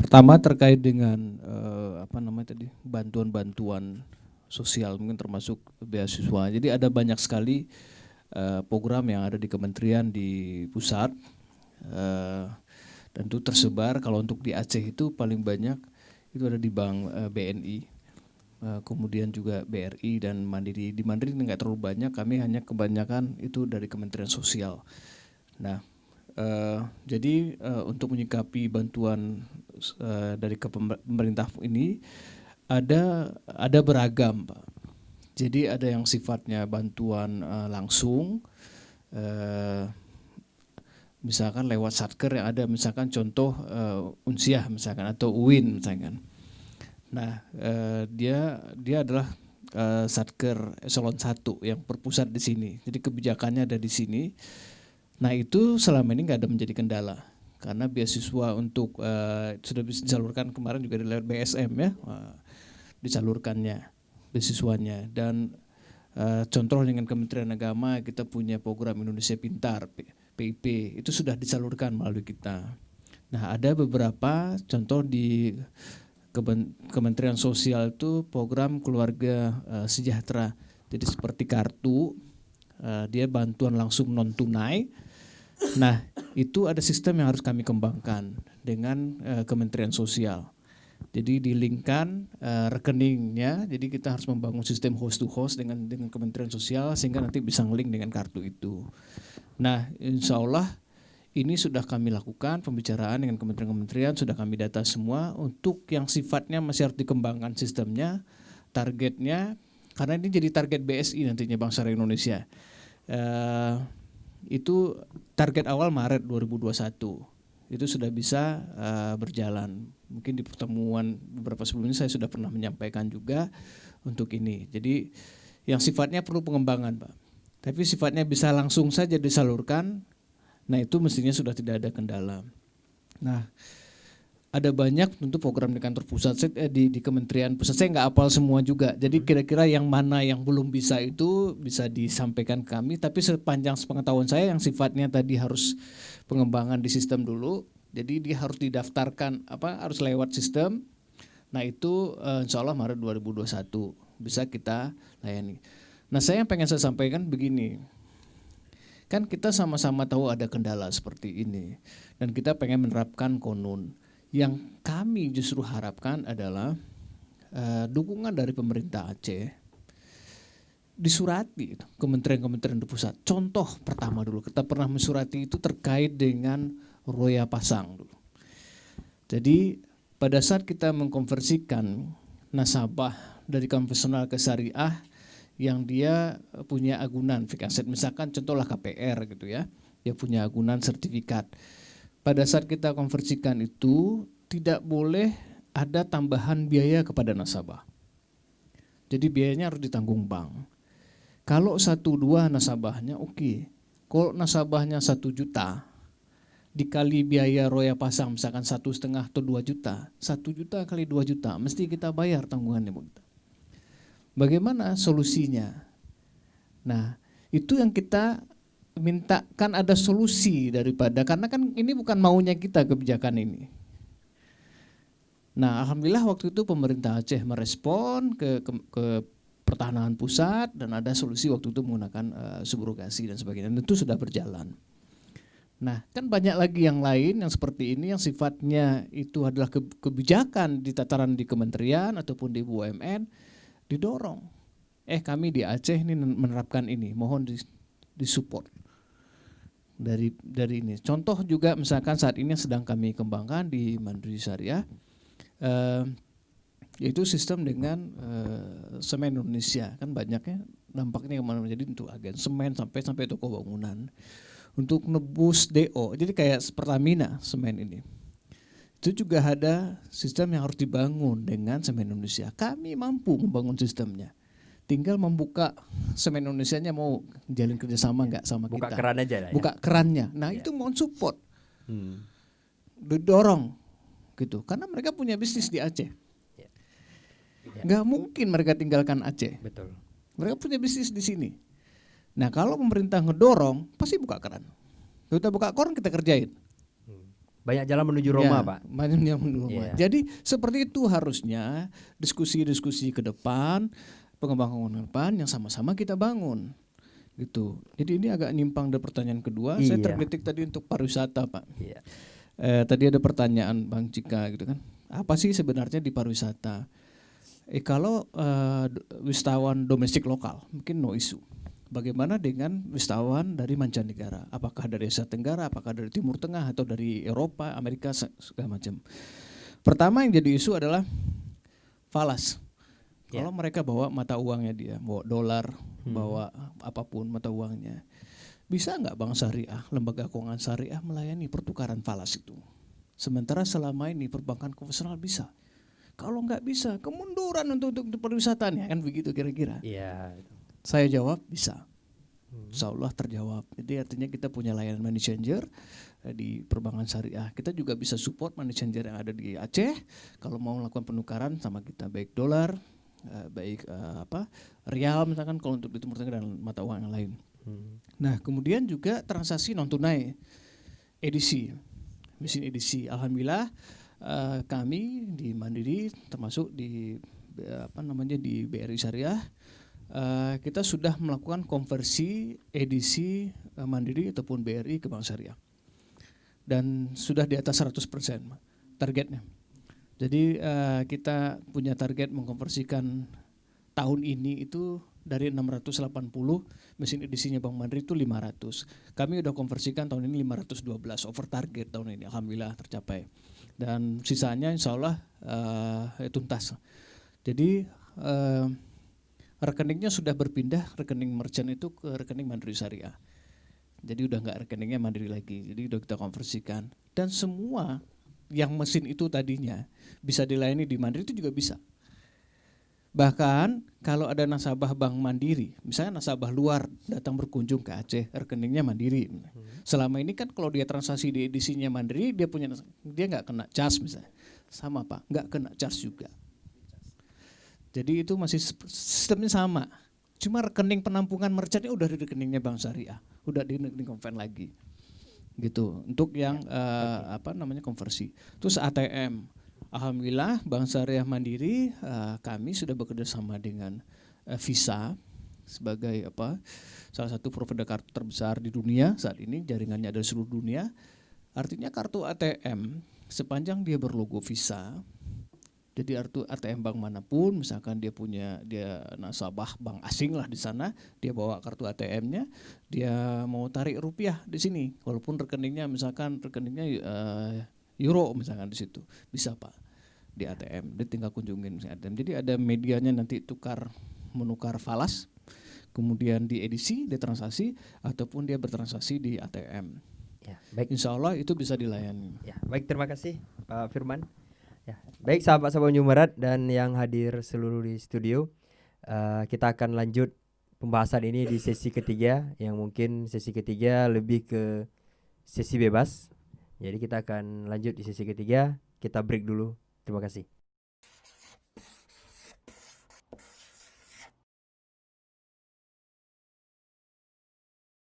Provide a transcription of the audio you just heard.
Pertama terkait dengan bantuan-bantuan sosial, mungkin termasuk beasiswa. Jadi ada banyak sekali program yang ada di kementerian di pusat, dan itu tersebar. Kalau untuk di Aceh itu paling banyak itu ada di Bank BNI, kemudian juga BRI dan Mandiri. Di Mandiri nggak terlalu banyak, kami hanya kebanyakan itu dari Kementerian Sosial. Nah, jadi untuk menyikapi bantuan dari pemerintah ini ada beragam, Pak. Jadi ada yang sifatnya bantuan langsung, misalkan lewat satker yang ada, misalkan contoh Unsiah misalkan atau UIN misalkan. Nah, dia adalah satker eselon 1 yang berpusat di sini. Jadi kebijakannya ada di sini. Nah, itu selama ini nggak ada menjadi kendala karena beasiswa untuk sudah bisa disalurkan kemarin juga lewat BSM ya, disalurkannya beasiswanya. Dan contoh dengan Kementerian Agama kita punya program Indonesia Pintar PIP, itu sudah disalurkan melalui kita. Nah, ada beberapa contoh di Kementerian Sosial itu program keluarga sejahtera. Jadi seperti kartu, dia bantuan langsung non tunai. Nah, itu ada sistem yang harus kami kembangkan dengan Kementerian Sosial. Jadi di-linkkan rekeningnya, jadi kita harus membangun sistem host to host dengan Kementerian Sosial sehingga nanti bisa nge-link dengan kartu itu. Nah, insya Allah ini sudah kami lakukan pembicaraan dengan kementerian-kementerian, sudah kami data semua untuk yang sifatnya masih harus dikembangkan sistemnya, targetnya, karena ini jadi target BSI nantinya Bank Syariah Indonesia. Itu target awal Maret 2021. Itu sudah bisa berjalan. Mungkin di pertemuan beberapa sebelumnya saya sudah pernah menyampaikan juga untuk ini. Jadi yang sifatnya perlu pengembangan, Pak. Tapi sifatnya bisa langsung saja disalurkan. Nah, itu mestinya sudah tidak ada kendala. Nah, ada banyak tentu program di kantor pusat, di kementerian pusat, saya nggak hafal semua juga. Jadi kira-kira yang mana yang belum bisa itu bisa disampaikan ke kami. Tapi sepanjang sepengetahuan saya yang sifatnya tadi harus pengembangan di sistem dulu. Jadi dia harus didaftarkan, harus lewat sistem. Nah, itu insya Allah Maret 2021 bisa kita layani. Nah, saya yang pengen saya sampaikan begini. Kan kita sama-sama tahu ada kendala seperti ini. Dan kita pengen menerapkan konun. Yang kami justru harapkan adalah dukungan dari pemerintah Aceh disurati kementerian-kementerian di pusat. Contoh pertama dulu, kita pernah mensurati itu terkait dengan Roya Pasang dulu. Jadi pada saat kita mengkonversikan nasabah dari konvensional ke syariah yang dia punya agunan fixed asset, misalkan contohlah KPR gitu ya, dia punya agunan sertifikat. Pada saat kita konversikan itu tidak boleh ada tambahan biaya kepada nasabah. Jadi biayanya harus ditanggung bank. Kalau 1-2 nasabahnya oke. Kalau nasabahnya 1 juta dikali biaya Roya Pasang misalkan 1,5 atau 2 juta, 1 juta kali 2 juta mesti kita bayar tanggungannya. Bagaimana solusinya? Nah, itu yang kita minta, kan ada solusi daripada, karena kan ini bukan maunya kita kebijakan ini. Nah, alhamdulillah waktu itu pemerintah Aceh merespon ke pertahanan pusat dan ada solusi waktu itu menggunakan subrogasi dan sebagainya. Dan itu sudah berjalan. Nah, kan banyak lagi yang lain yang seperti ini yang sifatnya itu adalah kebijakan di tataran di kementerian ataupun di BUMN didorong. Kami di Aceh ini menerapkan ini, mohon disupport dari ini. Contoh juga misalkan saat ini yang sedang kami kembangkan di Mandiri Syariah, yaitu sistem dengan semen Indonesia. Kan banyaknya nampaknya kemana, jadi untuk agen semen sampai toko bangunan untuk nebus DO. Jadi kayak Pertamina semen ini. Itu juga ada sistem yang harus dibangun dengan semen Indonesia. Kami mampu membangun sistemnya. Tinggal membuka semen Indonesianya mau jalin kerjasama nggak sama buka kita. Keran aja lah ya. Buka kerannya. Nah itu mohon support. Didorong gitu. Karena mereka punya bisnis di Aceh. Nggak mungkin mereka tinggalkan Aceh. Betul. Mereka punya bisnis di sini. Nah kalau pemerintah ngedorong pasti buka keran. Kita buka keran kita kerjain. Banyak jalan menuju Roma, Ya, Pak. banyak yang menuju Roma. Iya. Jadi seperti itu harusnya diskusi-diskusi ke depan, pengembangan ke depan yang sama-sama kita bangun. Gitu. Jadi ini agak nyimpang dari pertanyaan kedua. Saya Iya. tergelitik tadi untuk pariwisata, Pak. Iya. Tadi ada pertanyaan Bang Cika gitu kan. Apa sih sebenarnya di pariwisata? Kalau wisatawan domestik lokal mungkin no issue. Bagaimana dengan wisatawan dari mancanegara? Apakah dari Asia Tenggara, apakah dari Timur Tengah atau dari Eropa, Amerika segala macam. Pertama yang jadi isu adalah falas. Ya. Kalau mereka bawa mata uangnya dia, bawa dolar, bawa apapun mata uangnya. Bisa nggak Bank Syariah, lembaga keuangan syariah melayani pertukaran falas itu? Sementara selama ini perbankan konvensional bisa. Kalau nggak bisa, kemunduran untuk pariwisata kan begitu kira-kira. Iya. Saya jawab bisa. Insya Allah terjawab. Jadi artinya kita punya layanan money changer di perbankan syariah. Kita juga bisa support money changer yang ada di Aceh. Kalau mau melakukan penukaran sama kita, baik dolar, baik rial misalkan kalau untuk di Timur Tengah dan mata uang yang lain. Nah kemudian juga transaksi non tunai, edisi, mesin edisi. Alhamdulillah kami di Mandiri termasuk di di BRI Syariah. Kita sudah melakukan konversi edisi Mandiri ataupun BRI ke Bank Syariah dan sudah di atas 100% targetnya. Jadi kita punya target mengkonversikan tahun ini itu dari 680 mesin edisinya Bank Mandiri itu 500. Kami udah konversikan tahun ini 512, over target tahun ini, alhamdulillah tercapai. Dan sisanya insya Allah tuntas. Jadi rekeningnya sudah berpindah, rekening merchant itu ke rekening Mandiri Syariah. Jadi udah nggak rekeningnya Mandiri lagi, jadi udah kita konversikan. Dan semua yang mesin itu tadinya bisa dilayani di Mandiri itu juga bisa. Bahkan kalau ada nasabah Bank Mandiri, misalnya nasabah luar datang berkunjung ke Aceh, rekeningnya Mandiri. Selama ini kan kalau dia transaksi di edisinya Mandiri, dia nggak kena charge misalnya. Sama Pak, nggak kena charge juga. Jadi itu masih sistemnya sama. Cuma rekening penampungan merchantnya udah di rekeningnya Bank Syariah, udah di rekening konven lagi, gitu. Untuk yang konversi. Terus ATM, alhamdulillah Bank Syariah Mandiri kami sudah bekerja sama dengan Visa sebagai salah satu provider kartu terbesar di dunia saat ini, jaringannya ada di seluruh dunia. Artinya kartu ATM sepanjang dia berlogo Visa. Jadi ATM bank manapun, misalkan dia nasabah bank asing lah di sana, dia bawa kartu ATM-nya, dia mau tarik rupiah di sini, walaupun rekeningnya euro misalkan di situ, bisa Pak di ATM, dia tinggal kunjungin ATM. Jadi ada medianya nanti menukar falas, kemudian diedisi, ditransaksi, ataupun dia bertransaksi di ATM. Ya, baik. Insya Allah itu bisa dilayani. Ya, baik, terima kasih Pak Firman. Ya, baik sahabat-sahabat Jumerat dan yang hadir seluruh di studio, kita akan lanjut pembahasan ini di sesi ketiga, yang mungkin sesi ketiga lebih ke sesi bebas. Jadi kita akan lanjut di sesi ketiga, kita break dulu. Terima kasih.